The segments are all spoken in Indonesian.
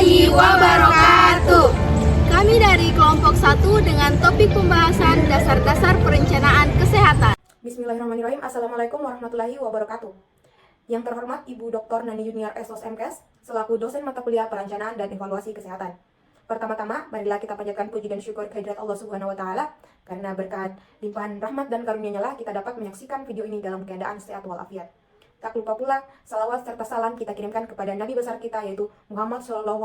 warahmatullahi wabarakatuh. Kami dari kelompok 1 dengan topik pembahasan dasar-dasar perencanaan kesehatan. Bismillahirrahmanirrahim. Assalamualaikum warahmatullahi wabarakatuh. Yang terhormat Ibu Dr. Nani Junior SOS MKes selaku dosen mata kuliah perencanaan dan evaluasi kesehatan. Pertama-tama, marilah kita panjatkan puji dan syukur kehadirat Allah Subhanahu wa taala karena berkat limpahan rahmat dan karunia-Nya lah kita dapat menyaksikan video ini dalam keadaan sehat walafiat. Tak lupa pula, salawat serta salam kita kirimkan kepada Nabi besar kita yaitu Muhammad SAW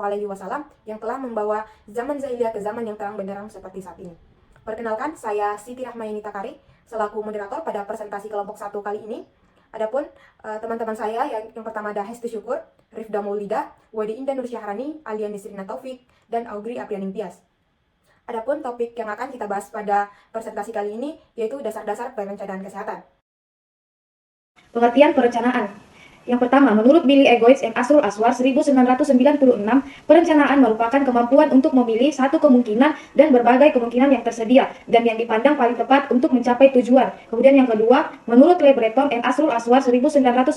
yang telah membawa zaman jahiliyah ke zaman yang terang benderang seperti saat ini. Perkenalkan, saya Siti Rahmayani Takari selaku moderator pada presentasi kelompok 1 kali ini. Adapun teman-teman saya yang pertama ada Hesti Syukur, Rifda Maulida, Wadi Indah Nur Syahrani, Alian Nisrina Taufik, dan Audrey Aprianing Tias. Adapun topik yang akan kita bahas pada presentasi kali ini yaitu dasar-dasar perencanaan kesehatan. Pengertian perencanaan. Yang pertama, menurut Billy Egoitz and Asrul Aswar 1996, perencanaan merupakan kemampuan untuk memilih satu kemungkinan dan berbagai kemungkinan yang tersedia dan yang dipandang paling tepat untuk mencapai tujuan. Kemudian yang kedua, menurut Le Breton and Asrul Aswar 1996,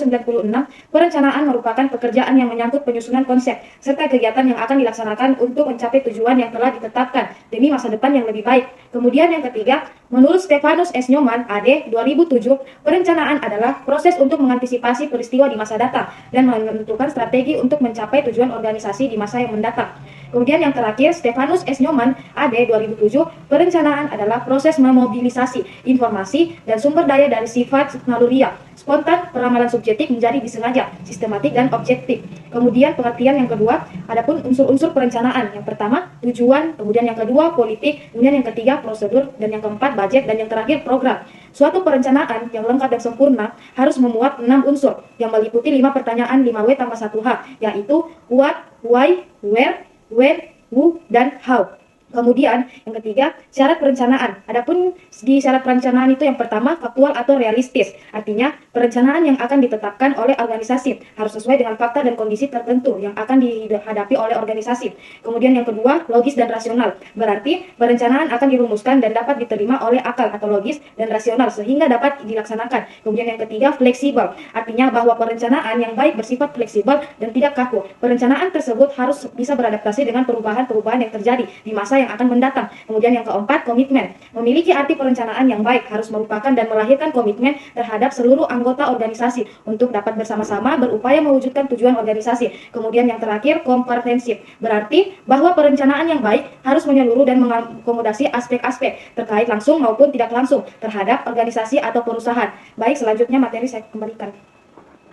perencanaan merupakan pekerjaan yang menyangkut penyusunan konsep serta kegiatan yang akan dilaksanakan untuk mencapai tujuan yang telah ditetapkan demi masa depan yang lebih baik. Kemudian yang ketiga, menurut Stephanus S. Newman, AD 2007, perencanaan adalah proses untuk mengantisipasi peristiwa di masa datang dan menentukan strategi untuk mencapai tujuan organisasi di masa yang mendatang. Kemudian yang terakhir, Stephanus S. Newman, AD 2007, perencanaan adalah proses memobilisasi informasi dan sumber daya dari sifat naluriah, spontan, peramalan subjektif menjadi disengaja, sistematik, dan objektif. Kemudian pengertian yang kedua, adapun unsur-unsur perencanaan. Yang pertama, tujuan, kemudian yang kedua, politik, kemudian yang ketiga, prosedur, dan yang keempat, budget, dan yang terakhir, program. Suatu perencanaan yang lengkap dan sempurna harus memuat 6 unsur yang meliputi 5 pertanyaan 5W tambah 1H, yaitu what, why, where, when, who, dan how. Kemudian yang ketiga, syarat perencanaan. Adapun di syarat perencanaan itu yang pertama, faktual atau realistis. Artinya, perencanaan yang akan ditetapkan oleh organisasi harus sesuai dengan fakta dan kondisi tertentu yang akan dihadapi oleh organisasi. Kemudian yang kedua, logis dan rasional. Berarti, perencanaan akan dirumuskan dan dapat diterima oleh akal atau logis dan rasional sehingga dapat dilaksanakan. Kemudian yang ketiga, fleksibel. Artinya bahwa perencanaan yang baik bersifat fleksibel dan tidak kaku. Perencanaan tersebut harus bisa beradaptasi dengan perubahan-perubahan yang terjadi di masa yang akan mendatang. Kemudian yang keempat, komitmen. Memiliki arti perencanaan yang baik harus merupakan dan melahirkan komitmen terhadap seluruh anggota organisasi untuk dapat bersama-sama berupaya mewujudkan tujuan organisasi. Kemudian yang terakhir, komprehensif. Berarti bahwa perencanaan yang baik harus menyeluruh dan mengakomodasi aspek-aspek terkait langsung maupun tidak langsung terhadap organisasi atau perusahaan. Baik, selanjutnya materi saya kembalikan.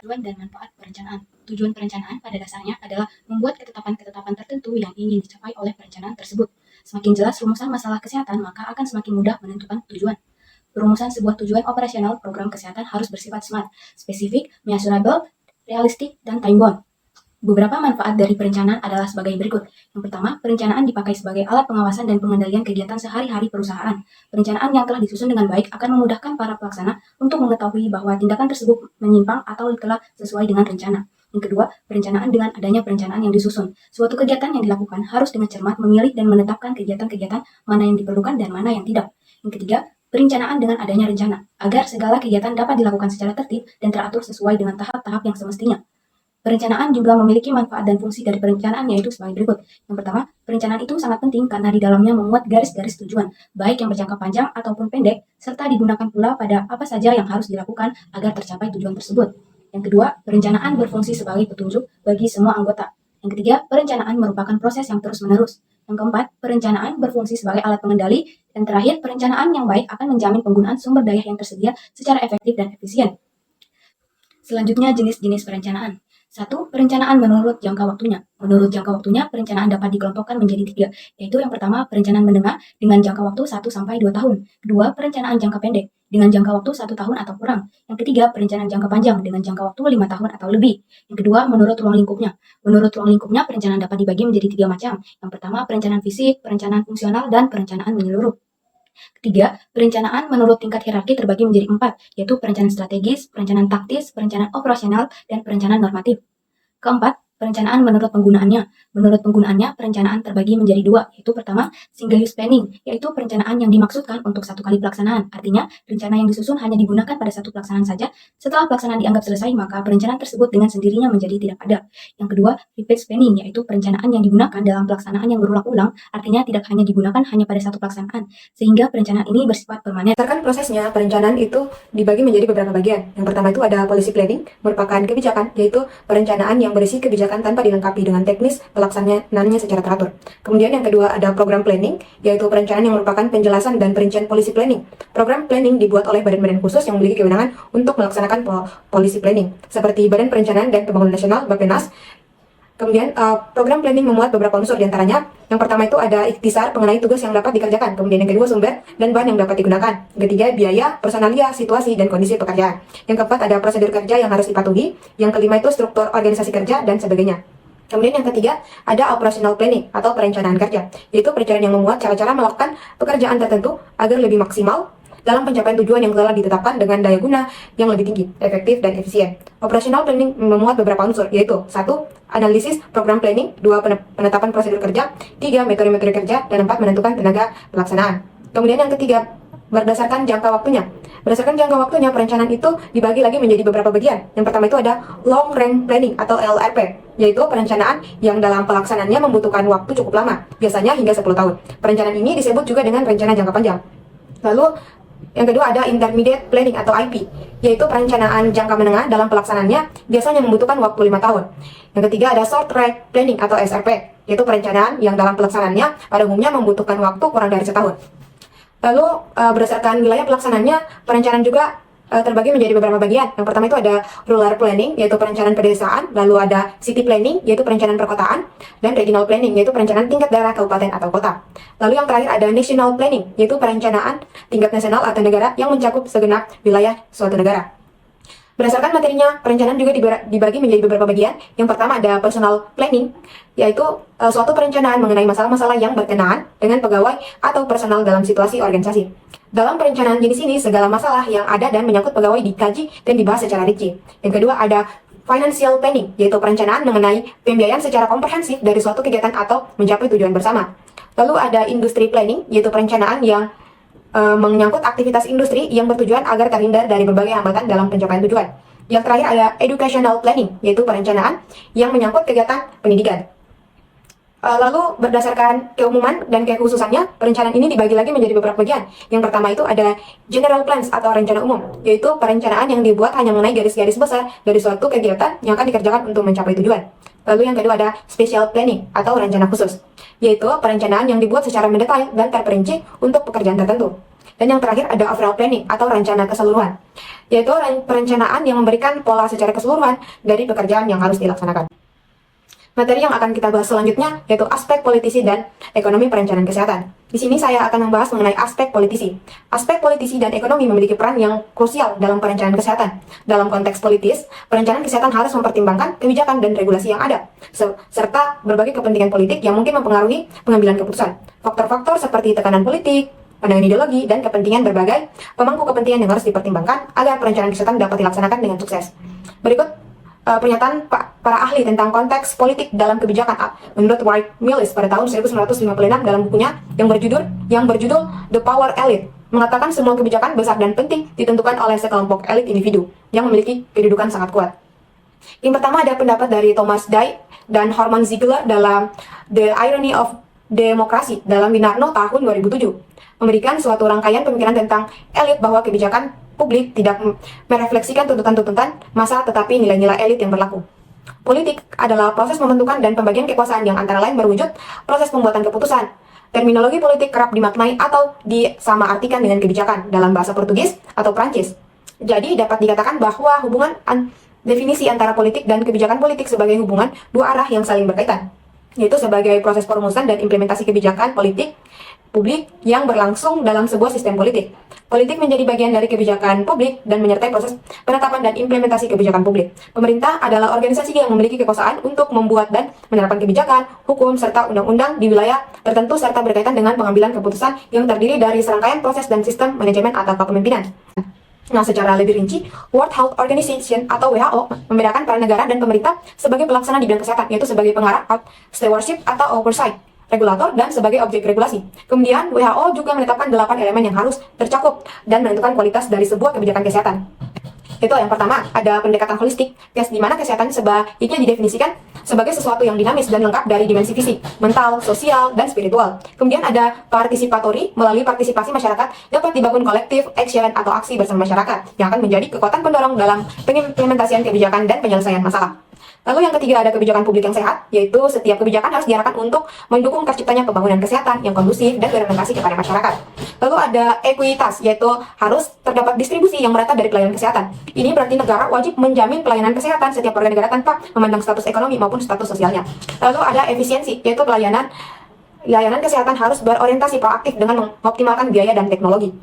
Tujuan dan manfaat perencanaan. Tujuan perencanaan pada dasarnya adalah membuat ketetapan-ketetapan tertentu yang ingin dicapai oleh perencanaan tersebut. Semakin jelas rumusan masalah kesehatan, maka akan semakin mudah menentukan tujuan. Perumusan sebuah tujuan operasional program kesehatan harus bersifat smart, spesifik, measurable, realistik, dan time-bound. Beberapa manfaat dari perencanaan adalah sebagai berikut. Yang pertama, perencanaan dipakai sebagai alat pengawasan dan pengendalian kegiatan sehari-hari perusahaan. Perencanaan yang telah disusun dengan baik akan memudahkan para pelaksana untuk mengetahui bahwa tindakan tersebut menyimpang atau telah sesuai dengan rencana. Yang kedua, perencanaan dengan adanya perencanaan yang disusun. Suatu kegiatan yang dilakukan harus dengan cermat memilih dan menetapkan kegiatan-kegiatan mana yang diperlukan dan mana yang tidak. Yang ketiga, perencanaan dengan adanya rencana, agar segala kegiatan dapat dilakukan secara tertib dan teratur sesuai dengan tahap-tahap yang semestinya. Perencanaan juga memiliki manfaat dan fungsi dari perencanaan yaitu sebagai berikut. Yang pertama, perencanaan itu sangat penting karena di dalamnya memuat garis-garis tujuan, baik yang berjangka panjang ataupun pendek, serta digunakan pula pada apa saja yang harus dilakukan agar tercapai tujuan tersebut. Yang kedua, perencanaan berfungsi sebagai petunjuk bagi semua anggota. Yang ketiga, perencanaan merupakan proses yang terus-menerus. Yang keempat, perencanaan berfungsi sebagai alat pengendali. Dan terakhir, perencanaan yang baik akan menjamin penggunaan sumber daya yang tersedia secara efektif dan efisien. Selanjutnya, jenis-jenis perencanaan. 1. Perencanaan menurut jangka waktunya. Menurut jangka waktunya, perencanaan dapat dikelompokkan menjadi 3, yaitu yang pertama, perencanaan menengah dengan jangka waktu 1-2 tahun. Kedua, perencanaan jangka pendek dengan jangka waktu 1 tahun atau kurang. Yang ketiga, perencanaan jangka panjang dengan jangka waktu 5 tahun atau lebih. Yang kedua, menurut ruang lingkupnya. Menurut ruang lingkupnya, perencanaan dapat dibagi menjadi 3 macam. Yang pertama, perencanaan fisik, perencanaan fungsional, dan perencanaan menyeluruh. Ketiga, perencanaan menurut tingkat hierarki terbagi menjadi 4, yaitu perencanaan strategis, perencanaan taktis, perencanaan operasional, dan perencanaan normatif. Keempat, Perencanaan menurut penggunaannya. Menurut penggunaannya, perencanaan terbagi menjadi dua, yaitu pertama, single use planning, yaitu perencanaan yang dimaksudkan untuk satu kali pelaksanaan. Artinya, rencana yang disusun hanya digunakan pada satu pelaksanaan saja. Setelah pelaksanaan dianggap selesai, maka perencanaan tersebut dengan sendirinya menjadi tidak ada. Yang kedua, repeat planning, yaitu perencanaan yang digunakan dalam pelaksanaan yang berulang-ulang, artinya tidak hanya digunakan hanya pada satu pelaksanaan, sehingga perencanaan ini bersifat permanen. Berdasarkan prosesnya, perencanaan itu dibagi menjadi beberapa bagian. Yang pertama itu ada policy planning, merupakan kebijakan, yaitu perencanaan yang berisi kebijakan tanpa dilengkapi dengan teknis pelaksanaannya secara teratur. Kemudian yang kedua ada program planning, yaitu perencanaan yang merupakan penjelasan dan perincian policy planning. Program planning dibuat oleh badan-badan khusus yang memiliki kewenangan untuk melaksanakan policy planning, seperti Badan Perencanaan dan Pembangunan Nasional (Bappenas). Kemudian program planning memuat beberapa unsur diantaranya. Yang pertama itu ada ikhtisar mengenai tugas yang dapat dikerjakan. Kemudian yang kedua sumber dan bahan yang dapat digunakan. Yang ketiga biaya, personalia, situasi, dan kondisi pekerjaan. Yang keempat ada prosedur kerja yang harus dipatuhi. Yang kelima itu struktur organisasi kerja dan sebagainya. Kemudian yang ketiga ada operational planning atau perencanaan kerja, yaitu perencanaan yang memuat cara-cara melakukan pekerjaan tertentu agar lebih maksimal dalam pencapaian tujuan yang telah ditetapkan dengan daya guna yang lebih tinggi, efektif, dan efisien. Operational planning memuat beberapa unsur, yaitu 1. Analisis program planning, 2. Penetapan prosedur kerja, 3. Metode-metode kerja, dan 4. Menentukan tenaga pelaksanaan. Kemudian yang ketiga, berdasarkan jangka waktunya. Berdasarkan jangka waktunya, perencanaan itu dibagi lagi menjadi beberapa bagian. Yang pertama itu ada long range planning atau LRP, yaitu perencanaan yang dalam pelaksanaannya membutuhkan waktu cukup lama, biasanya hingga 10 tahun. Perencanaan ini disebut juga dengan rencana jangka panjang. Lalu yang kedua ada intermediate planning atau IP, yaitu perencanaan jangka menengah dalam pelaksanaannya biasanya membutuhkan waktu 5 tahun. Yang ketiga ada short track planning atau SRP, yaitu perencanaan yang dalam pelaksanaannya pada umumnya membutuhkan waktu kurang dari setahun. Lalu berdasarkan wilayah pelaksanaannya, perencanaan juga terbagi menjadi beberapa bagian. Yang pertama itu ada rural planning, yaitu perencanaan pedesaan. Lalu ada city planning, yaitu perencanaan perkotaan. Dan regional planning, yaitu perencanaan tingkat daerah, kabupaten, atau kota. Lalu yang terakhir ada national planning, yaitu perencanaan tingkat nasional atau negara yang mencakup segenap wilayah suatu negara. Berdasarkan materinya, perencanaan juga dibagi menjadi beberapa bagian. Yang pertama ada personal planning, yaitu suatu perencanaan mengenai masalah-masalah yang berkenaan dengan pegawai atau personal dalam situasi organisasi. Dalam perencanaan jenis ini, segala masalah yang ada dan menyangkut pegawai dikaji dan dibahas secara rinci. Yang kedua ada financial planning, yaitu perencanaan mengenai pembiayaan secara komprehensif dari suatu kegiatan atau mencapai tujuan bersama. Lalu ada industry planning, yaitu perencanaan yang menyangkut aktivitas industri yang bertujuan agar terhindar dari berbagai hambatan dalam pencapaian tujuan. Yang terakhir ada educational planning, yaitu perencanaan yang menyangkut kegiatan pendidikan. Lalu berdasarkan keumuman dan kekhususannya, perencanaan ini dibagi lagi menjadi beberapa bagian. Yang pertama itu ada general plans atau rencana umum, yaitu perencanaan yang dibuat hanya mengenai garis-garis besar dari suatu kegiatan yang akan dikerjakan untuk mencapai tujuan. Lalu yang kedua ada special planning atau rencana khusus, yaitu perencanaan yang dibuat secara mendetail dan terperinci untuk pekerjaan tertentu. Dan yang terakhir ada overall planning atau rencana keseluruhan, yaitu perencanaan yang memberikan pola secara keseluruhan dari pekerjaan yang harus dilaksanakan. Materi yang akan kita bahas selanjutnya yaitu aspek politisi dan ekonomi perencanaan kesehatan. Di sini saya akan membahas mengenai aspek politisi. Aspek politisi dan ekonomi memiliki peran yang krusial dalam perencanaan kesehatan. Dalam konteks politis, perencanaan kesehatan harus mempertimbangkan kebijakan dan regulasi yang ada, serta berbagai kepentingan politik yang mungkin mempengaruhi pengambilan keputusan. Faktor-faktor seperti tekanan politik, pandangan ideologi, dan kepentingan berbagai pemangku kepentingan yang harus dipertimbangkan agar perencanaan kesehatan dapat dilaksanakan dengan sukses. Berikut pernyataan para ahli tentang konteks politik dalam kebijakan menurut Wright Mills pada tahun 1956 dalam bukunya yang berjudul The Power Elite, mengatakan semua kebijakan besar dan penting ditentukan oleh sekelompok elit individu yang memiliki kedudukan sangat kuat. Yang pertama ada pendapat dari Thomas Dye dan Hermann Ziegler dalam The Irony of Democracy dalam Winarno tahun 2007, memberikan suatu rangkaian pemikiran tentang elit bahwa kebijakan publik tidak merefleksikan tuntutan-tuntutan massa tetapi nilai-nilai elit yang berlaku. Politik adalah proses pembentukan dan pembagian kekuasaan yang antara lain berwujud proses pembuatan keputusan. Terminologi politik kerap dimaknai atau disamaartikan dengan kebijakan dalam bahasa Portugis atau Prancis. Jadi dapat dikatakan bahwa definisi antara politik dan kebijakan politik sebagai hubungan dua arah yang saling berkaitan, yaitu sebagai proses perumusan dan implementasi kebijakan politik publik yang berlangsung dalam sebuah sistem politik. Politik menjadi bagian dari kebijakan publik dan menyertai proses penetapan dan implementasi kebijakan publik. Pemerintah adalah organisasi yang memiliki kekuasaan untuk membuat dan menerapkan kebijakan, hukum, serta undang-undang di wilayah tertentu serta berkaitan dengan pengambilan keputusan yang terdiri dari serangkaian proses dan sistem manajemen atau kepemimpinan. Nah, secara lebih rinci, World Health Organization atau WHO membedakan peran negara dan pemerintah sebagai pelaksana di bidang kesehatan, yaitu sebagai pengarah, stewardship atau oversight, regulator, dan sebagai objek regulasi. Kemudian, WHO juga menetapkan 8 elemen yang harus tercakup dan menentukan kualitas dari sebuah kebijakan kesehatan. Itu yang pertama, ada pendekatan holistik, di mana kesehatan sebaiknya didefinisikan sebagai sesuatu yang dinamis dan lengkap dari dimensi fisik, mental, sosial, dan spiritual. Kemudian ada partisipatori, melalui partisipasi masyarakat dapat dibangun kolektif, action, atau aksi bersama masyarakat, yang akan menjadi kekuatan pendorong dalam pengimplementasian kebijakan dan penyelesaian masalah. Lalu yang ketiga ada kebijakan publik yang sehat, yaitu setiap kebijakan harus diarahkan untuk mendukung terciptanya pembangunan kesehatan yang kondusif dan berorientasi kepada masyarakat. Lalu ada ekuitas, yaitu harus terdapat distribusi yang merata dari pelayanan kesehatan. Ini berarti negara wajib menjamin pelayanan kesehatan setiap warga negara tanpa memandang status ekonomi maupun status sosialnya. Lalu ada efisiensi, yaitu layanan kesehatan harus berorientasi proaktif dengan mengoptimalkan biaya dan teknologi.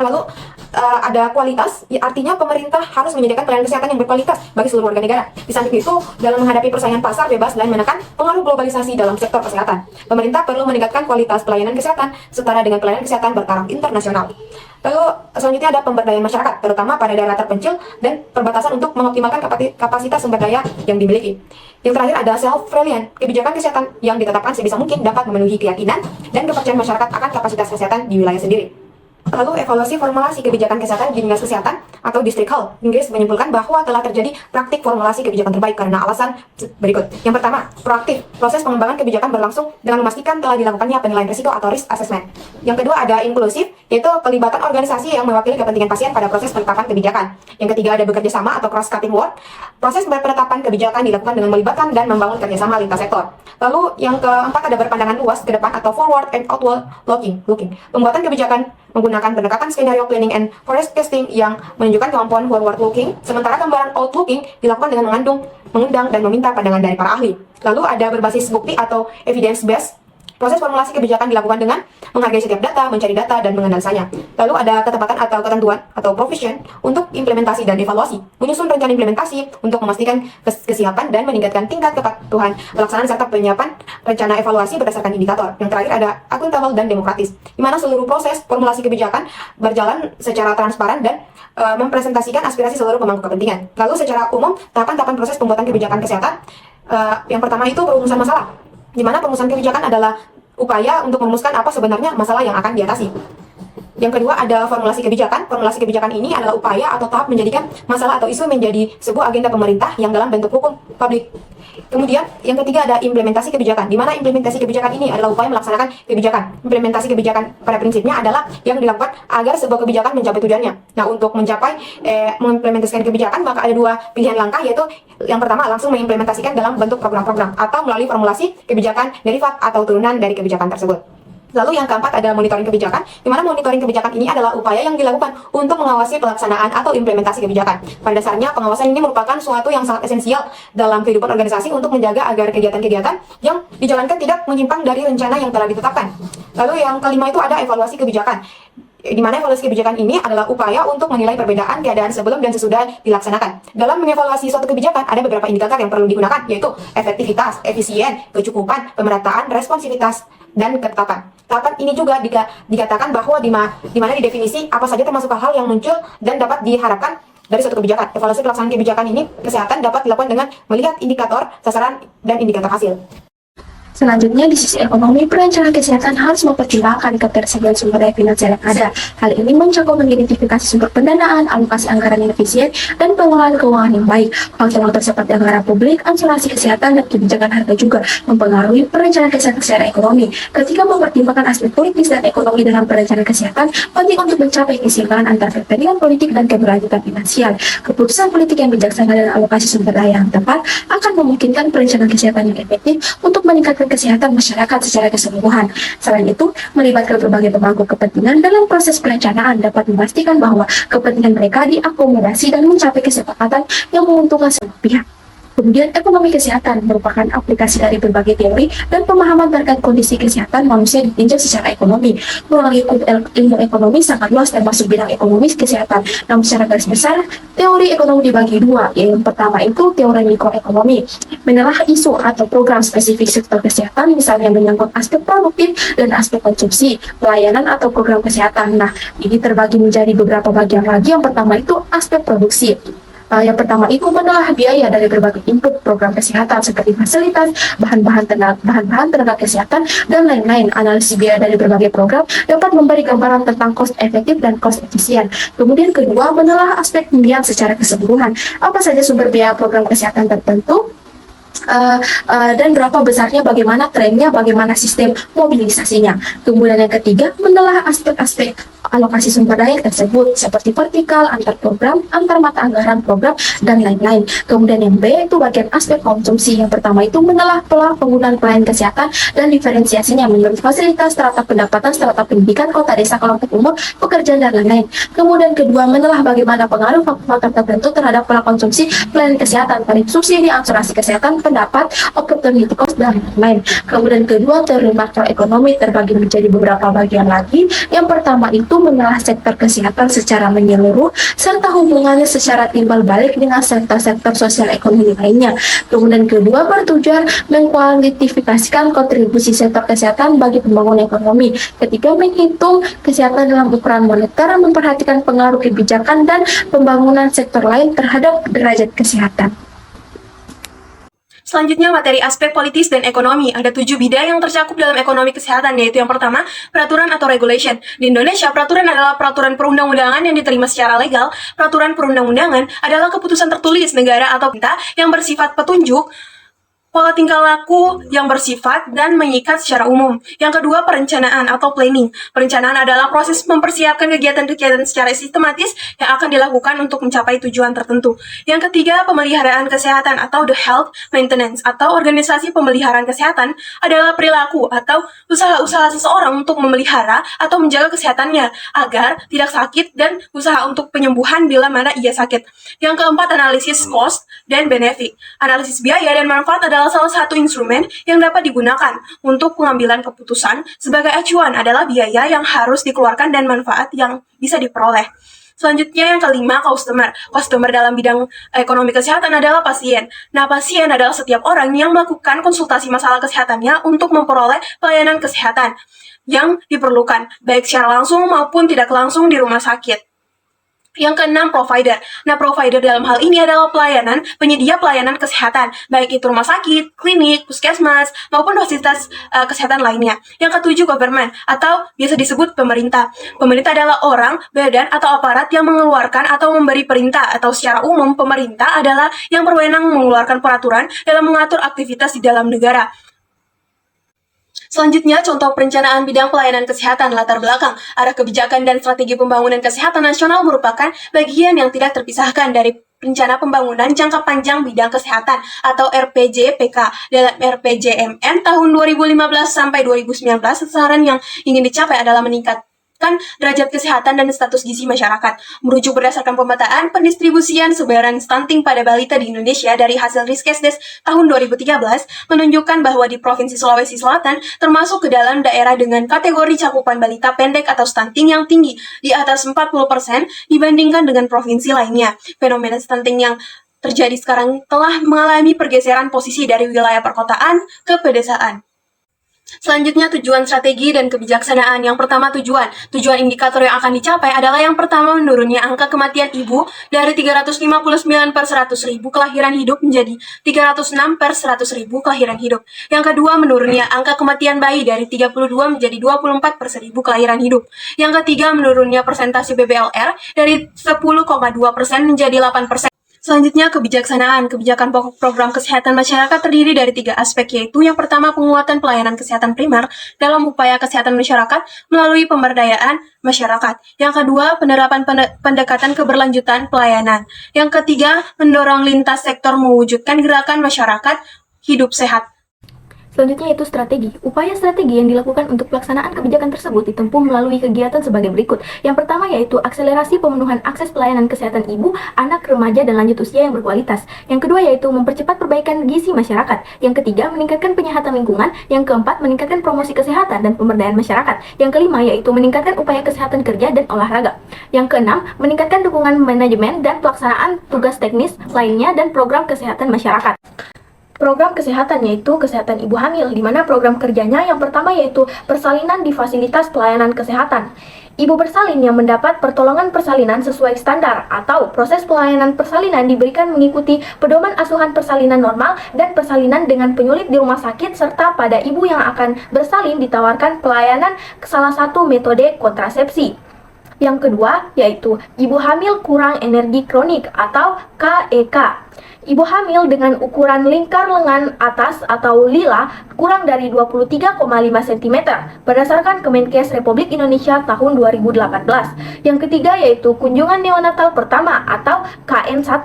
Lalu ada kualitas, artinya pemerintah harus menyediakan pelayanan kesehatan yang berkualitas bagi seluruh warga negara. Di samping itu, dalam menghadapi persaingan pasar bebas dan menekan pengaruh globalisasi dalam sektor kesehatan, pemerintah perlu meningkatkan kualitas pelayanan kesehatan setara dengan pelayanan kesehatan bertaraf internasional. Lalu selanjutnya ada pemberdayaan masyarakat, terutama pada daerah terpencil dan perbatasan untuk mengoptimalkan kapasitas sumber daya yang dimiliki. Yang terakhir ada self-reliant, kebijakan kesehatan yang ditetapkan sebisa mungkin dapat memenuhi keyakinan dan kepercayaan masyarakat akan kapasitas kesehatan di wilayah sendiri. Lalu evaluasi formulasi kebijakan kesehatan di dinas kesehatan atau district health Inggris menyimpulkan bahwa telah terjadi praktik formulasi kebijakan terbaik karena alasan berikut. Yang pertama, proaktif. Proses pengembangan kebijakan berlangsung dengan memastikan telah dilakukannya penilaian risiko atau risk assessment. Yang kedua ada inklusif, yaitu pelibatan organisasi yang mewakili kepentingan pasien pada proses penetapan kebijakan. Yang ketiga ada bekerja sama atau cross-cutting work. Proses penetapan kebijakan dilakukan dengan melibatkan dan membangun kerjasama lintas sektor. Lalu yang keempat ada berpandangan luas ke depan atau forward and outward looking. Pembuatan kebijakan menggunakan pendekatan skenario planning and forecasting yang menunjukkan kemampuan forward looking, sementara gambaran outlooking dilakukan dengan mengundang dan meminta pandangan dari para ahli. Lalu ada berbasis bukti atau evidence based. Proses formulasi kebijakan dilakukan dengan menghargai setiap data, mencari data, dan menganalisanya. Lalu ada ketepatan atau ketentuan atau provision untuk implementasi dan evaluasi. Menyusun rencana implementasi untuk memastikan kesiapan dan meningkatkan tingkat kepatuhan pelaksanaan serta penyiapan rencana evaluasi berdasarkan indikator. Yang terakhir ada akuntabel dan demokratis, di mana seluruh proses formulasi kebijakan berjalan secara transparan dan mempresentasikan aspirasi seluruh pemangku kepentingan. Lalu secara umum, tahapan-tahapan proses pembuatan kebijakan kesehatan, yang pertama itu perumusan masalah, di mana perumusan kebijakan adalah upaya untuk merumuskan apa sebenarnya masalah yang akan diatasi. Yang kedua ada formulasi kebijakan. Formulasi kebijakan ini adalah upaya atau tahap menjadikan masalah atau isu menjadi sebuah agenda pemerintah yang dalam bentuk hukum publik. Kemudian yang ketiga ada implementasi kebijakan, di mana implementasi kebijakan ini adalah upaya melaksanakan kebijakan. Implementasi kebijakan pada prinsipnya adalah yang dilakukan agar sebuah kebijakan mencapai tujuannya. Nah, untuk mencapai mengimplementasikan kebijakan maka ada dua pilihan langkah, yaitu yang pertama langsung mengimplementasikan dalam bentuk program-program atau melalui formulasi kebijakan derivat atau turunan dari kebijakan tersebut. Lalu yang keempat ada monitoring kebijakan, di mana monitoring kebijakan ini adalah upaya yang dilakukan untuk mengawasi pelaksanaan atau implementasi kebijakan. Pada dasarnya pengawasan ini merupakan suatu yang sangat esensial dalam kehidupan organisasi untuk menjaga agar kegiatan-kegiatan yang dijalankan tidak menyimpang dari rencana yang telah ditetapkan. Lalu yang kelima itu ada evaluasi kebijakan, di mana evaluasi kebijakan ini adalah upaya untuk menilai perbedaan keadaan sebelum dan sesudah dilaksanakan. Dalam mengevaluasi suatu kebijakan, ada beberapa indikator yang perlu digunakan, yaitu efektivitas, efisien, kecukupan, pemerataan, responsivitas, dan ketetapan. Tahapan ini juga dikatakan bahwa di mana didefinisi apa saja termasuk hal-hal yang muncul dan dapat diharapkan dari suatu kebijakan. Evaluasi pelaksanaan kebijakan ini, kesehatan dapat dilakukan dengan melihat indikator, sasaran, dan indikator hasil. Selanjutnya, di sisi ekonomi, perencanaan kesehatan harus mempertimbangkan ketersediaan sumber daya finansial yang ada. Hal ini mencakup mengidentifikasi sumber pendanaan, alokasi anggaran yang efisien, dan pengelolaan keuangan yang baik. Faktor-faktor seperti anggaran publik, asuransi kesehatan, dan kebijakan harga juga mempengaruhi perencanaan kesehatan secara ekonomi. Ketika mempertimbangkan aspek politis dan ekonomi dalam perencanaan kesehatan, penting untuk mencapai keseimbangan antara kepentingan politik dan keberlanjutan finansial. Keputusan politik yang bijaksana dan alokasi sumber daya yang tepat akan memungkinkan perencanaan kesehatan yang efektif untuk meningkatkan kesehatan masyarakat secara keseluruhan. Selain itu, melibatkan berbagai pemangku kepentingan dalam proses perencanaan dapat memastikan bahwa kepentingan mereka diakomodasi dan mencapai kesepakatan yang menguntungkan semua pihak. Kemudian ekonomi kesehatan merupakan aplikasi dari berbagai teori dan pemahaman terkait kondisi kesehatan manusia ditinjau secara ekonomi. Melalui ilmu ekonomi sangat luas termasuk bidang ekonomi kesehatan. Namun secara garis besar, teori ekonomi dibagi dua. Yang pertama itu teori mikroekonomi, menelah isu atau program spesifik sektor kesehatan, misalnya menyangkut aspek produktif dan aspek konsumsi, pelayanan atau program kesehatan. Nah, ini terbagi menjadi beberapa bagian lagi. Yang pertama itu aspek produksi. Yang pertama itu menelah biaya dari berbagai input program kesehatan seperti fasilitas, bahan-bahan tenaga kesehatan, dan lain-lain. Analisis biaya dari berbagai program dapat memberi gambaran tentang cost efektif dan cost efisien. Kemudian kedua, menelah aspek pembiayaan secara keseluruhan. Apa saja sumber biaya program kesehatan tertentu, dan berapa besarnya, bagaimana trennya, bagaimana sistem mobilisasinya. Kemudian yang ketiga, menelah aspek-aspek alokasi sumber daya tersebut seperti vertikal, antar program, antar mata anggaran program, dan lain-lain. Kemudian yang B itu bagian aspek konsumsi. Yang pertama itu menelah pola penggunaan pelayanan kesehatan dan diferensiasinya menurut fasilitas, strata pendapatan, strata pendidikan, kota, desa, kelompok umur, pekerjaan, dan lain-lain. Kemudian kedua, menelah bagaimana pengaruh faktor tertentu terhadap pola konsumsi pelayanan kesehatan, tarif subsidi, asuransi kesehatan, pendapat, opportunity cost, dan lain-lain. Kemudian kedua, teori makroekonomi terbagi menjadi beberapa bagian lagi. Yang pertama itu menelah sektor kesehatan secara menyeluruh serta hubungannya secara timbal balik dengan sektor-sektor sosial ekonomi lainnya. Kemudian kedua, bertujuan mengkuantifikasikan kontribusi sektor kesehatan bagi pembangunan ekonomi. Ketiga, menghitung kesehatan dalam ukuran moneter, memperhatikan pengaruh kebijakan dan pembangunan sektor lain terhadap derajat kesehatan. Selanjutnya, materi aspek politis dan ekonomi. Ada 7 bidang yang tercakup dalam ekonomi kesehatan, yaitu yang pertama, peraturan atau regulation. Di Indonesia, peraturan adalah peraturan perundang-undangan yang diterima secara legal. Peraturan perundang-undangan adalah keputusan tertulis negara atau pemerintah yang bersifat petunjuk pola tingkah laku yang bersifat dan mengikat secara umum. Yang kedua, perencanaan atau planning. Perencanaan adalah proses mempersiapkan kegiatan-kegiatan secara sistematis yang akan dilakukan untuk mencapai tujuan tertentu. Yang ketiga, pemeliharaan kesehatan atau the health maintenance atau organisasi pemeliharaan kesehatan adalah perilaku atau usaha-usaha seseorang untuk memelihara atau menjaga kesehatannya agar tidak sakit dan usaha untuk penyembuhan bila mana ia sakit. Yang keempat, analisis cost dan benefit. Analisis biaya dan manfaat adalah salah satu instrumen yang dapat digunakan untuk pengambilan keputusan. Sebagai acuan adalah biaya yang harus dikeluarkan dan manfaat yang bisa diperoleh. Selanjutnya yang kelima, customer. Customer dalam bidang ekonomi kesehatan adalah pasien. Nah, pasien adalah setiap orang yang melakukan konsultasi masalah kesehatannya untuk memperoleh pelayanan kesehatan yang diperlukan, baik secara langsung maupun tidak langsung di rumah sakit. Yang keenam, provider. Nah, provider dalam hal ini adalah penyedia pelayanan kesehatan, baik itu rumah sakit, klinik, puskesmas, maupun fasilitas kesehatan lainnya. Yang ketujuh, government, atau biasa disebut pemerintah. Pemerintah adalah orang, badan, atau aparat yang mengeluarkan atau memberi perintah, atau secara umum, pemerintah adalah yang berwenang mengeluarkan peraturan dalam mengatur aktivitas di dalam negara. Selanjutnya, contoh perencanaan bidang pelayanan kesehatan. Latar belakang, arah kebijakan dan strategi pembangunan kesehatan nasional merupakan bagian yang tidak terpisahkan dari Rencana Pembangunan Jangka Panjang Bidang Kesehatan atau RPJPK. Dalam RPJMN tahun 2015 sampai 2019, sasaran yang ingin dicapai adalah meningkatkan derajat kesehatan dan status gizi masyarakat. Merujuk berdasarkan pemetaan pendistribusian sebaran stunting pada balita di Indonesia dari hasil Riskesdes tahun 2013 menunjukkan bahwa di Provinsi Sulawesi Selatan termasuk ke dalam daerah dengan kategori cakupan balita pendek atau stunting yang tinggi di atas 40% dibandingkan dengan provinsi lainnya. Fenomena stunting yang terjadi sekarang telah mengalami pergeseran posisi dari wilayah perkotaan ke pedesaan. Selanjutnya, tujuan strategi dan kebijaksanaan. Yang pertama, tujuan indikator yang akan dicapai adalah yang pertama, menurunnya angka kematian ibu dari 359 per 100 ribu kelahiran hidup menjadi 306 per 100 ribu kelahiran hidup. Yang kedua, menurunnya angka kematian bayi dari 32 menjadi 24 per 1000 kelahiran hidup. Yang ketiga, menurunnya persentase BBLR dari 10,2% menjadi 8%. Selanjutnya, kebijaksanaan. Kebijakan pokok program kesehatan masyarakat terdiri dari 3 aspek, yaitu yang pertama, penguatan pelayanan kesehatan primer dalam upaya kesehatan masyarakat melalui pemberdayaan masyarakat. Yang kedua, penerapan pendekatan keberlanjutan pelayanan. Yang ketiga, mendorong lintas sektor mewujudkan gerakan masyarakat hidup sehat. Selanjutnya yaitu strategi. Upaya strategi yang dilakukan untuk pelaksanaan kebijakan tersebut ditempuh melalui kegiatan sebagai berikut. Yang pertama yaitu akselerasi pemenuhan akses pelayanan kesehatan ibu, anak, remaja, dan lanjut usia yang berkualitas. Yang kedua yaitu mempercepat perbaikan gizi masyarakat. Yang ketiga, meningkatkan penyehatan lingkungan. Yang keempat, meningkatkan promosi kesehatan dan pemberdayaan masyarakat. Yang kelima yaitu meningkatkan upaya kesehatan kerja dan olahraga. Yang keenam, meningkatkan dukungan manajemen dan pelaksanaan tugas teknis lainnya dan program kesehatan masyarakat. Program kesehatan yaitu kesehatan ibu hamil, di mana program kerjanya yang pertama yaitu persalinan di fasilitas pelayanan kesehatan. Ibu bersalin yang mendapat pertolongan persalinan sesuai standar atau proses pelayanan persalinan diberikan mengikuti pedoman asuhan persalinan normal dan persalinan dengan penyulit di rumah sakit, serta pada ibu yang akan bersalin ditawarkan pelayanan salah satu metode kontrasepsi. Yang kedua yaitu ibu hamil kurang energi kronik atau KEK. Ibu hamil dengan ukuran lingkar lengan atas atau lila kurang dari 23,5 cm berdasarkan Kemenkes Republik Indonesia tahun 2018. Yang ketiga yaitu kunjungan neonatal pertama atau KN1.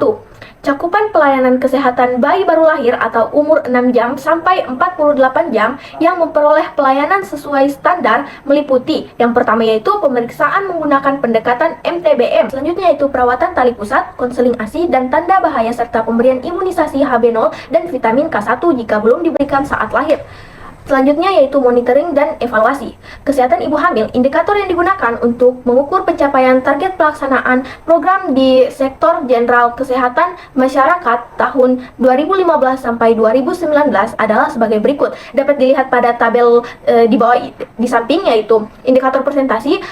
Cakupan pelayanan kesehatan bayi baru lahir atau umur 6 jam sampai 48 jam yang memperoleh pelayanan sesuai standar meliputi yang pertama yaitu pemeriksaan menggunakan pendekatan MTBM. Selanjutnya yaitu perawatan tali pusat, konseling ASI, dan tanda bahaya serta pemberian imunisasi HB0 dan vitamin K1 jika belum diberikan saat lahir. Selanjutnya yaitu monitoring dan evaluasi. Kesehatan ibu hamil, indikator yang digunakan untuk mengukur pencapaian target pelaksanaan program di sektor general kesehatan masyarakat tahun 2015 sampai 2019 adalah sebagai berikut. Dapat dilihat pada tabel di bawah di samping yaitu indikator presentasi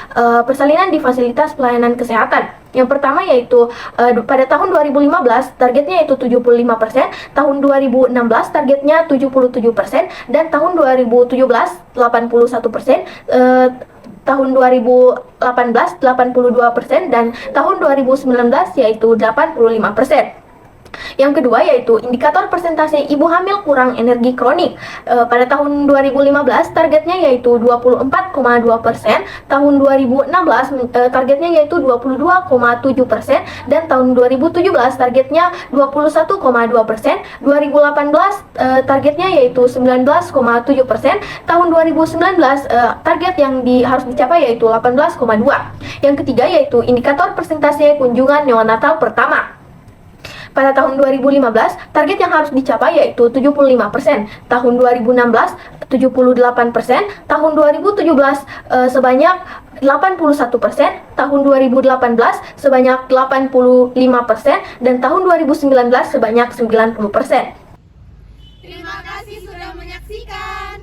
persalinan di fasilitas pelayanan kesehatan. Yang pertama yaitu pada tahun 2015 targetnya yaitu 75%, tahun 2016 targetnya 77%, dan tahun 2017 81%, tahun 2018 82%, dan tahun 2019 yaitu 85%. Yang kedua yaitu indikator persentase ibu hamil kurang energi kronik. Pada tahun 2015 targetnya yaitu 24,2%, tahun 2016 targetnya yaitu 22,7%, dan tahun 2017 targetnya 21,2%, 2018 targetnya yaitu 19,7%, tahun 2019 target yang harus dicapai yaitu 18,2%. Yang ketiga yaitu indikator persentase kunjungan neonatal pertama. Pada tahun 2015, target yang harus dicapai yaitu 75%, tahun 2016 78%, tahun 2017 sebanyak 81%, tahun 2018 sebanyak 85%, dan tahun 2019 sebanyak 90%. Terima kasih sudah menyaksikan.